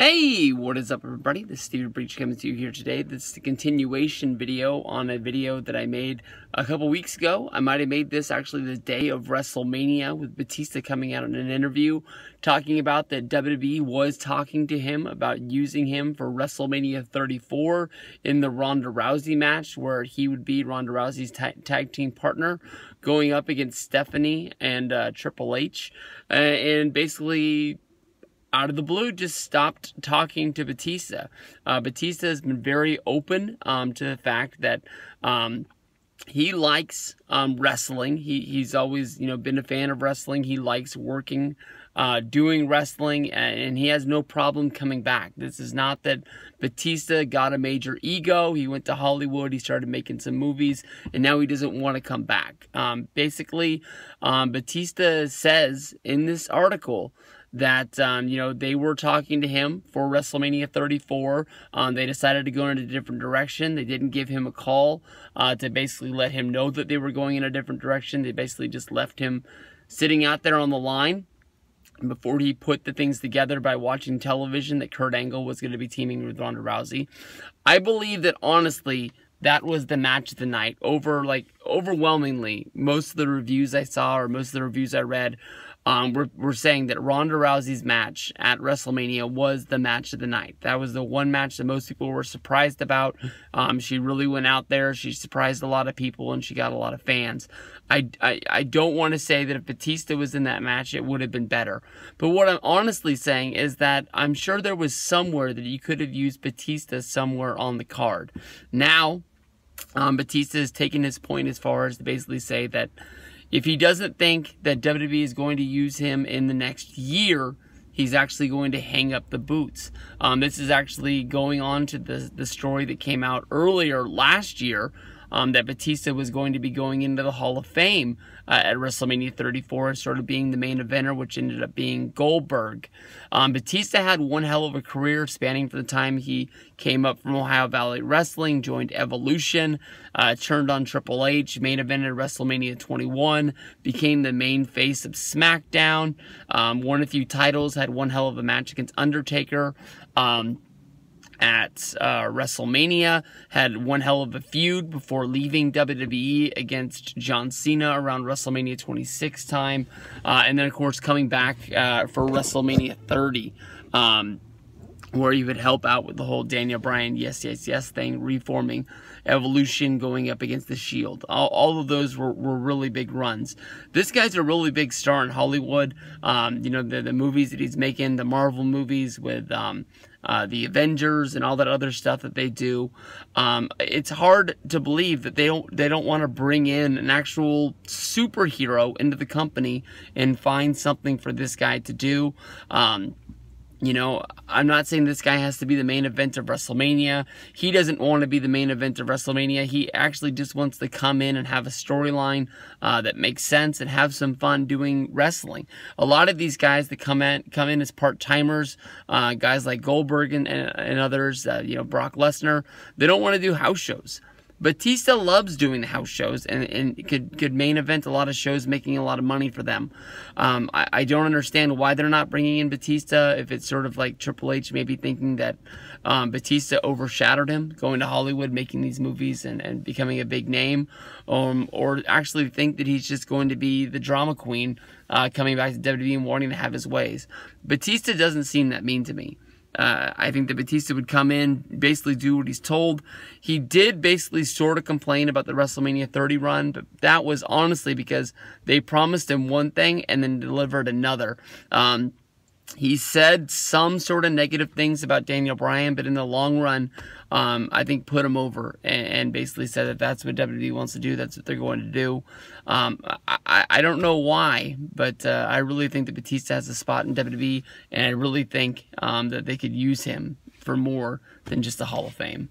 Hey, what is up everybody? This is Steve Breach coming to you here today. This is the continuation video on a video that I made a couple weeks ago. I might have made this actually the day of WrestleMania with Batista coming out in an interview talking about that WWE was talking to him about using him for WrestleMania 34 in the Ronda Rousey match where he would be Ronda Rousey's tag team partner going up against Stephanie and Triple H and basically out of the blue, just stopped talking to Batista. Batista has been very open to the fact that he likes wrestling. He's always, been a fan of wrestling. He likes working, doing wrestling, and he has no problem coming back. This is not that Batista got a major ego. He went to Hollywood. He started making some movies, and now he doesn't want to come back. Basically, Batista says in this article that, they were talking to him for WrestleMania 34. They decided to go in a different direction. They didn't give him a call to basically let him know that they were going in a different direction. They basically just left him sitting out there on the line before he put the things together by watching television that Kurt Angle was going to be teaming with Ronda Rousey. I believe that, honestly, that was the match of the night. Overwhelmingly, most of the reviews I saw or most of the reviews I read we're saying that Ronda Rousey's match at WrestleMania was the match of the night. That was the one match that most people were surprised about. She really went out there. She surprised a lot of people, and she got a lot of fans. I don't want to say that if Batista was in that match, it would have been better. But what I'm honestly saying is that I'm sure there was somewhere that you could have used Batista somewhere on the card. Now, Batista has taken his point as far as to basically say that if he doesn't think that WWE is going to use him in the next year, he's actually going to hang up the boots. This is actually going on to the story that came out earlier last year, that Batista was going to be going into the Hall of Fame at WrestleMania 34, sort of being the main eventer, which ended up being Goldberg. Batista had one hell of a career spanning from the time he came up from Ohio Valley Wrestling, joined Evolution, turned on Triple H, main evented WrestleMania 21, became the main face of SmackDown, won a few titles, had one hell of a match against Undertaker, at WrestleMania, had one hell of a feud before leaving WWE against John Cena around WrestleMania 26 time, and then of course coming back for WrestleMania 30, where he would help out with the whole Daniel Bryan yes thing, reforming Evolution, going up against The Shield. All of those were really big runs. This guy's a really big star in Hollywood. The movies that he's making, the Marvel movies with the Avengers and all that other stuff that they do. It's hard to believe that they don't want to bring in an actual superhero into the company and find something for this guy to do. I'm not saying this guy has to be the main event of WrestleMania. He doesn't want to be the main event of WrestleMania. He actually just wants to come in and have a storyline that makes sense and have some fun doing wrestling. A lot of these guys that come in as part-timers, guys like Goldberg and others, Brock Lesnar, they don't want to do house shows. Batista loves doing the house shows and could main event a lot of shows, making a lot of money for them. I don't understand why they're not bringing in Batista, if it's sort of like Triple H maybe thinking that Batista overshadowed him, going to Hollywood, making these movies and becoming a big name, or actually think that he's just going to be the drama queen coming back to WWE and wanting to have his ways. Batista doesn't seem that mean to me. I think that Batista would come in, basically do what he's told. He did basically sort of complain about the WrestleMania 30 run, but that was honestly because they promised him one thing and then delivered another. He said some sort of negative things about Daniel Bryan, but in the long run, I think put him over and basically said that that's what WWE wants to do. That's what they're going to do. I don't know why, but I really think that Batista has a spot in WWE, and I really think that they could use him for more than just the Hall of Fame.